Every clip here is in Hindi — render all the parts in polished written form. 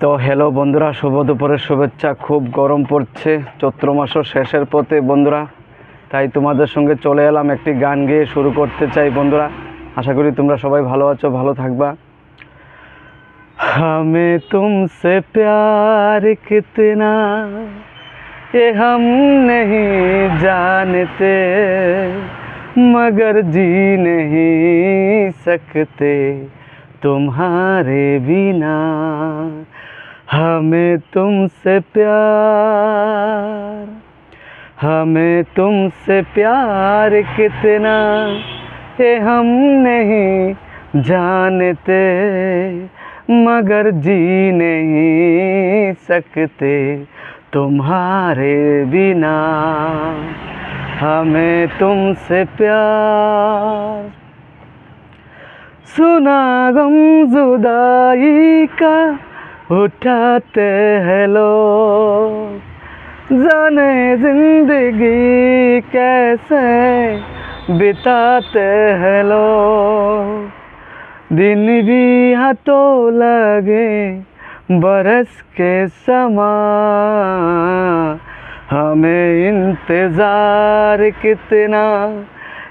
তো হ্যালো বন্ধুরা, শুভ দুপুরের শুভেচ্ছা। খুব গরম পড়ছে, চৈত্র মাসও শেষের পথে বন্ধুরা, তাই তোমাদের সঙ্গে চলে এলাম একটি গান গেয়ে শুরু করতে চাই বন্ধুরা। আশা করি তোমরা সবাই ভালো আছো, ভালো থাকবা। हमें तुमसे प्यार कितना ये हम नहीं जानते, मगर जी नहीं सकते तुम्हारे बिना। हमें तुमसे प्यार कितना ये हम नहीं जानते, मगर जी नहीं सकते तुम्हारे बिना। हमें तुमसे प्यार। सुना गम जुदाई का उठाते हैं लोग, जाने जिंदगी कैसे बिताते हैं लोग। दिन भी हाथों लगे बरस के समान, हमें इंतज़ार कितना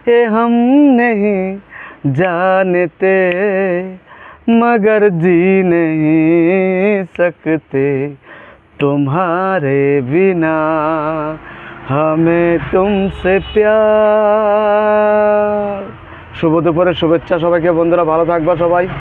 ये हम नहीं जानते, मगर जी नहीं सकते तुम्हारे बिना। हमें तुमसे प्यार। শুভ দুপুরের শুভেচ্ছা সবাইকে বন্ধুরা, ভালো থাকবা সবাই।